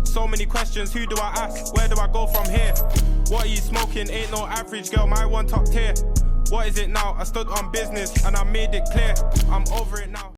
So many questions, who do I ask? Where do I go from here? What are you smoking? Ain't no average girl, my one top tier. What is it now? I stood on business and I made it clear. I'm over it now.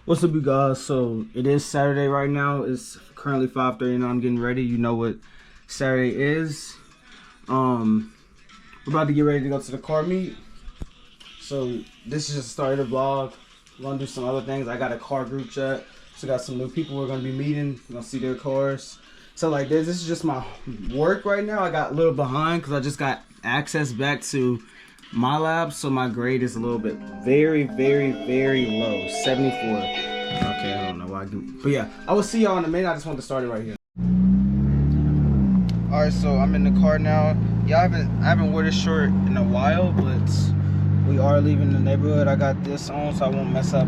What's up, you guys? So it is Saturday right now. It's currently 5:30 and I'm getting ready. You know what Saturday is. We're about to get ready to go to the car meet. So this is just the start of the vlog. We're gonna do some other things. I got a car group chat. So got some new people we're gonna be meeting. We're gonna see their cars. So like this is just my work right now. I got a little behind because I just got access back to my lab, so my grade is a little bit very low, 74. Okay, I don't know why I do, but yeah, I will see y'all in a minute. I just want to start it right here. All right, so I'm in the car now. Yeah, I haven't worn this shirt in a while, but we are leaving the neighborhood. I got this on so I won't mess up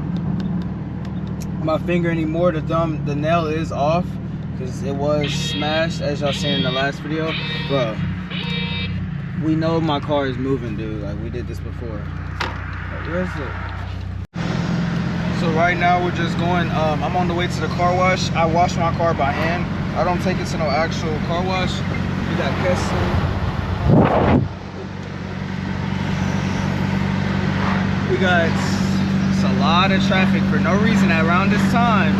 my finger anymore. The nail is off because it was smashed, as y'all seen in the last video. Bro, we know my car is moving, dude. Like, we did this before. Where is it? So right now we're just going, I'm on the way to the car wash. I wash my car by hand. I don't take it to no actual car wash. We got Keston. We got, it's a lot of traffic for no reason around this time.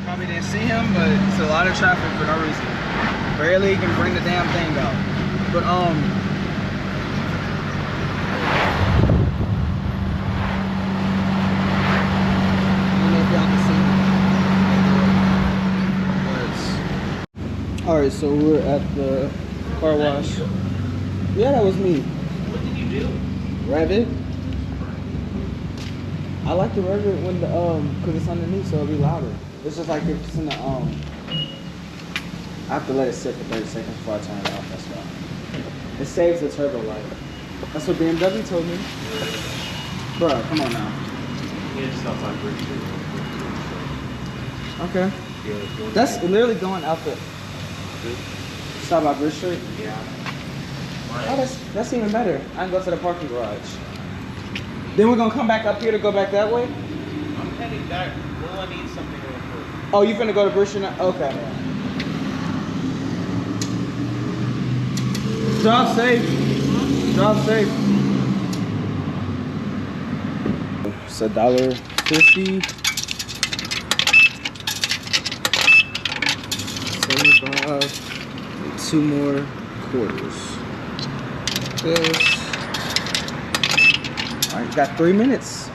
Probably didn't see him, but it's a lot of traffic for no reason. Barely can bring the damn thing out. But I don't know if y'all can see me. But alright, so we're at the car wash. Yeah, that was me. What did you do? Rev it. I like to rev it when the cause it's underneath, so it'll be louder. It's just like if it's in the I have to let it sit for 30 seconds before I turn it off, that's why. It saves the turbo light. That's what BMW told me. Bro, come on now. Yeah, just outside Bridge Street. Okay. Yeah, That's literally going out the... Stop by Bridge Street? Yeah. Oh, that's even better. I can go to the parking garage. Then we're gonna come back up here to go back that way? I'm heading back. Well, I need something real quick. Oh, you finna go to Bridge Street now? Okay. Drive safe. Drive safe. It's $1.50. 75. And 2 more quarters. This. All right, got 3 minutes.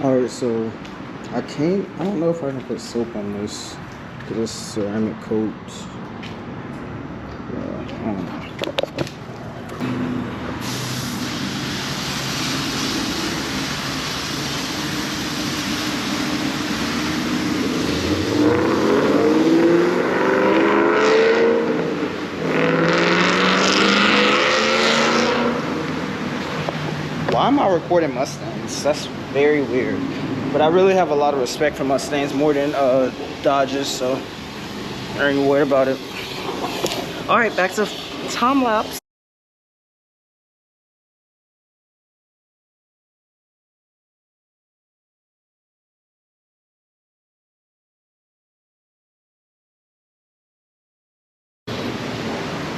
Alright, so I don't know if I can put soap on this. This ceramic coat. I don't know. Why am I recording Mustangs? That's very weird. But I really have a lot of respect for Mustangs more than Dodges, so I ain't even worried about it. All right, back to time lapse.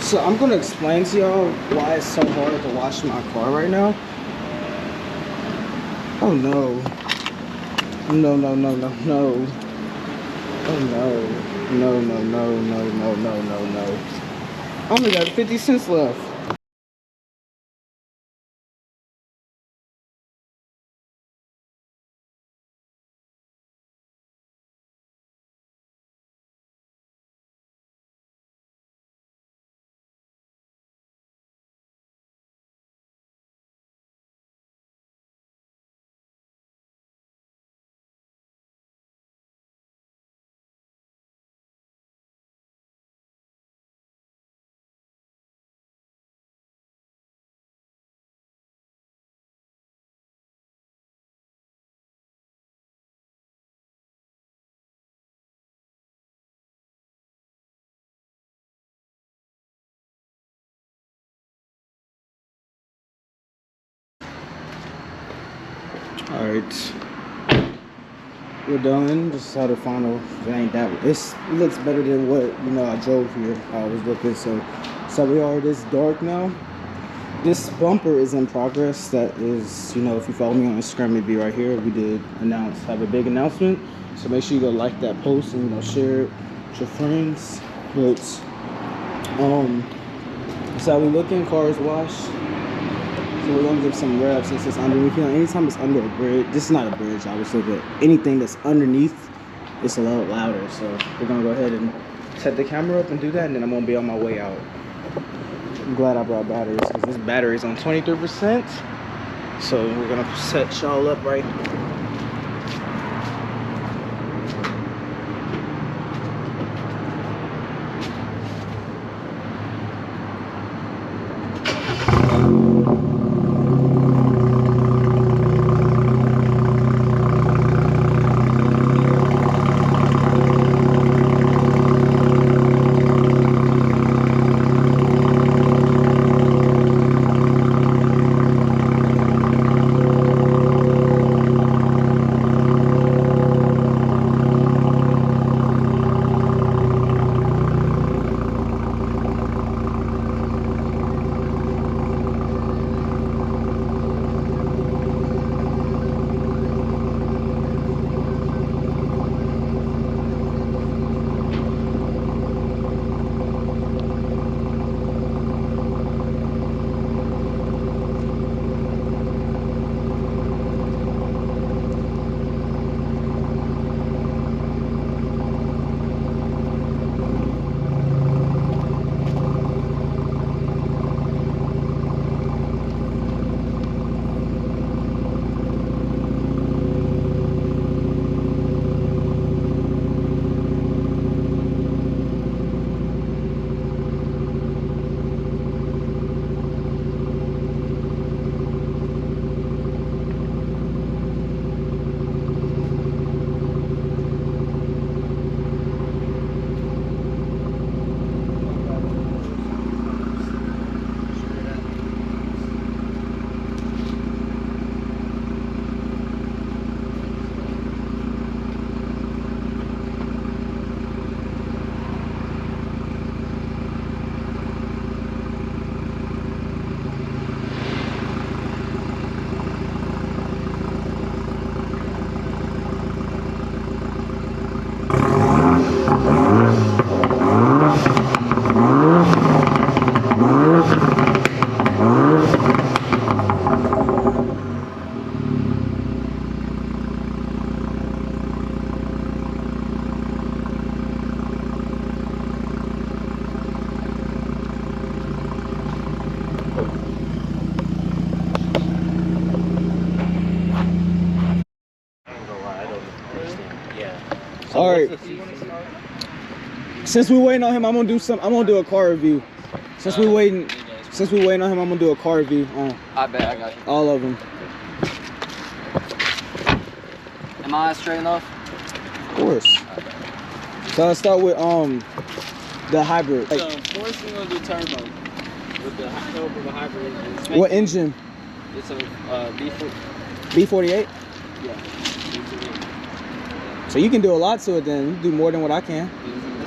So I'm gonna explain to y'all why it's so hard to wash my car right now. Oh no. No, no, no, no, no. Oh no. No, no, no, no, no, no, no, no. I only got 50 cents left. All right. We're done. This is how the final ain't that. It looks better than what I drove here. I was looking, so we are. It is dark now. This bumper is in progress. That is, if you follow me on Instagram, it'd be right here. We did have a big announcement. So make sure you go like that post and share it with your friends. But that's how we looking. Car is washed. So we're gonna give some revs since it's underneath. Anytime it's under a bridge, this is not a bridge, obviously, but anything that's underneath, it's a lot louder. So we're gonna go ahead and set the camera up and do that, and then I'm gonna be on my way out. I'm glad I brought batteries because this battery is on 23%. So we're gonna set y'all up right. Since we waiting on him, I'm gonna do a car review. Since we waiting on him, I'm gonna do a car review on I bet I got you. all of them. Am I straight enough? Of course. So let's start with the hybrid. Like, So first we're gonna do turbo with the hybrid. what engine? It's a B4. B48. Yeah. So you can do a lot to it then. You do more than what I can.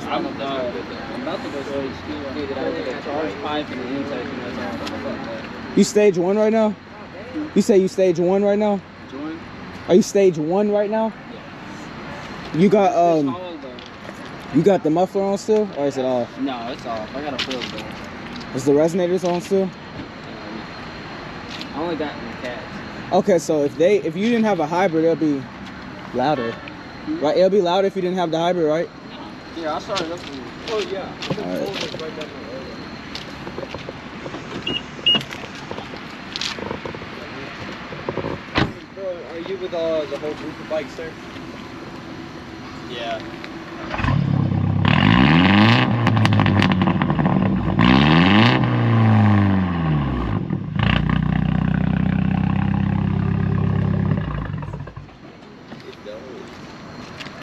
I'm about to go stage 2. I need a charge pipe and an intake, and that's all. You stage 1 right now? You say you stage 1 right now? Join? Are you stage 1 right now? Yeah. You got It's hollow though. you got the muffler on still, or is it off? No, it's off. I got a full though. Is the resonators on still? I only got in the cats. Okay, so if you didn't have a hybrid, it'll be louder, right? It'll be louder if you didn't have the hybrid, right? Yeah, I started up. Oh yeah. Alright. Bro, are you with the whole group of bikes there? Yeah.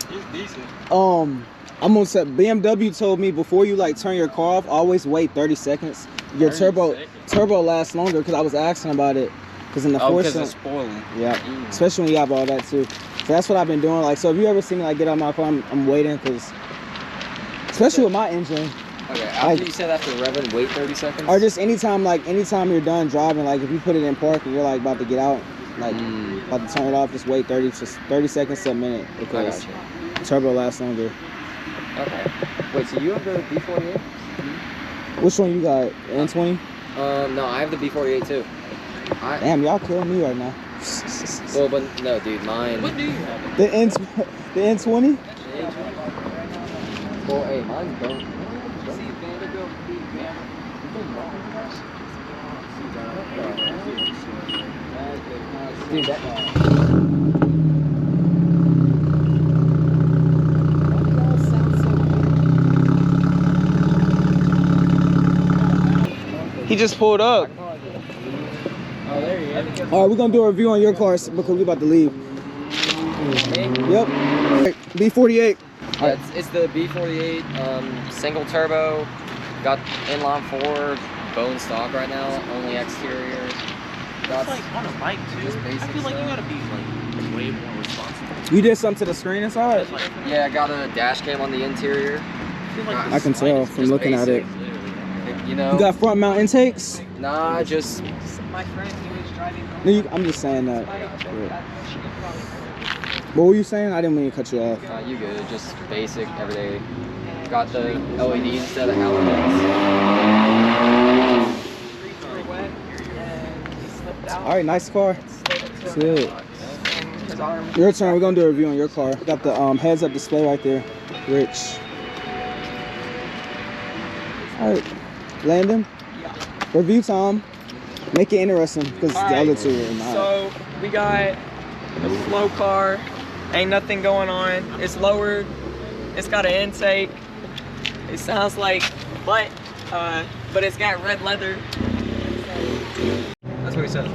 He's decent. I'm gonna say BMW told me before you like turn your car off, always wait 30 seconds. Your 30 turbo lasts longer because I was asking about it. Because in the Oh, Force, because it's spoiling. yeah, especially when you have all that too. So that's what I've been doing. Like, so if you ever see me like get out of my car, I'm waiting because, especially with my engine, Okay, after you said after revving, wait 30 seconds? or just anytime you're done driving, like if you put it in park and you're like about to get out, like about to turn it off, just wait 30 seconds to a minute I because got you. turbo lasts longer. Okay. Wait, so you have the B48? Which one you got? N20? No, I have the B48 too. Damn, y'all killing me right now. Well, but no, dude, mine. What do you have? The N20? Well, hey, mine's broke. Dude, that. He just pulled up. Oh, there he is. All right, we're gonna do a review on your car because we about to leave. Yep. B48. Yeah, it's the B48 single turbo. Got inline 4, bone stock right now. Only exterior. Got Like on a bike too. Just I basic feel like you stuff. gotta be like way more responsible. You did something to the screen inside? It's like, yeah, I got a dash cam on the interior. I feel like I can tell from Just looking at it. basic. You know. You got front mount intakes? Nah, just my friend, he was driving home. No, I'm just saying that. What were you saying? I didn't mean to cut you off. you good. Just basic everyday. Got the LED instead of halogens. All right, nice car. Good. Your turn. We're gonna do a review on your car. Got the heads-up display right there. Rich. All right, Landon. Review time. Make it interesting because the other two are not. So we got a slow car, ain't nothing going on. It's lowered, it's got an intake. It sounds like butt, but it's got red leather. That's what he said.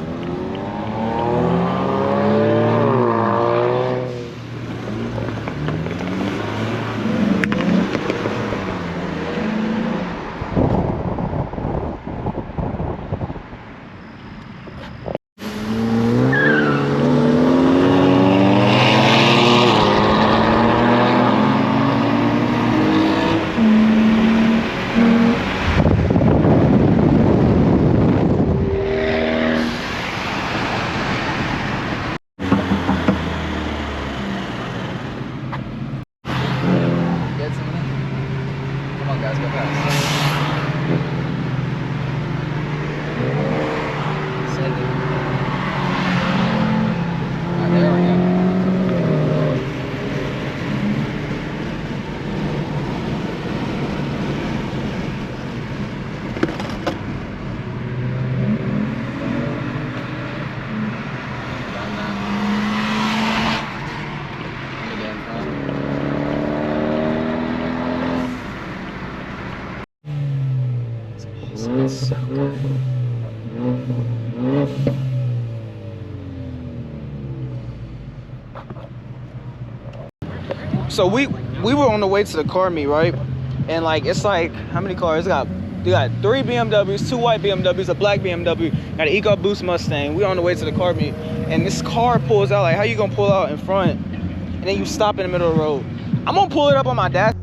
So we were on the way to the car meet, right? And like it's like how many cars? They got 3 BMWs, 2 white BMWs, a black BMW, got an EcoBoost Mustang. We on the way to the car meet, and this car pulls out. Like, how you gonna pull out in front and then you stop in the middle of the road? I'm gonna pull it up on my dash.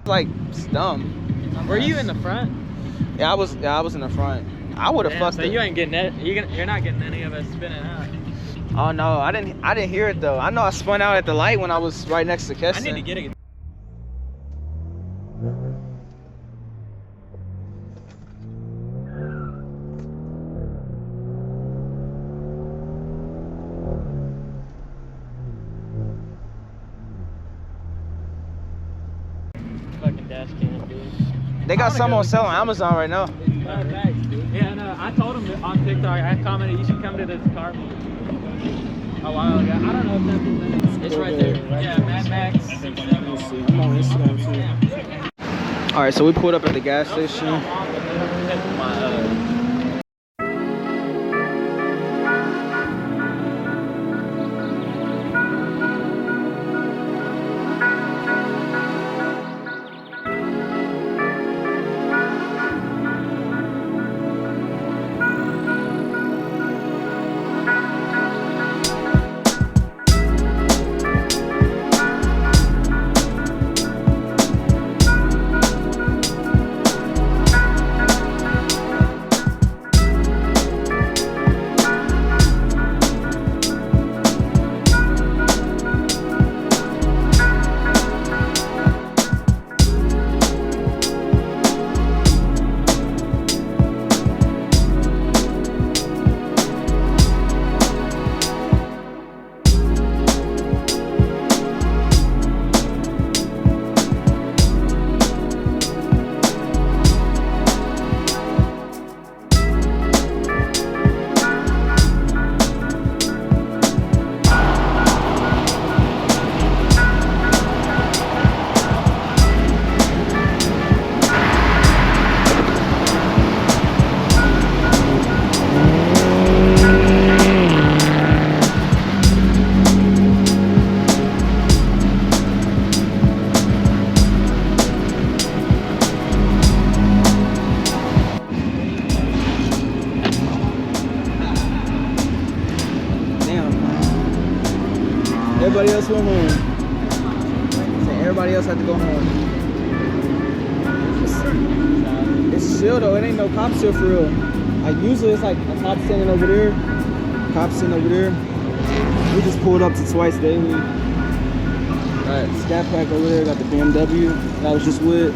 Like, it's dumb. Were you in the front? Yeah, I was in the front. I would have fucked so it. you ain't getting it. You're not getting any of us spinning out. Oh no, I didn't hear it though. I know I spun out at the light when I was right next to Keston. I need to get it. Fucking dash cam, dude. They got some on sale on Amazon right now. Yeah, no, I told him on TikTok, I commented, you should come to this car meet a while ago. I don't know if that's it's right there. Yeah, Mad Max. I'm on Instagram too. All right, so we pulled up at the gas station. Everybody else went home. So everybody else had to go home. It's chill though. It ain't no cops here for real. Like usually it's like a cop standing over there, cops sitting over there. We just pulled up to Twice Daily. Scat Pack over there got the BMW that I was just with.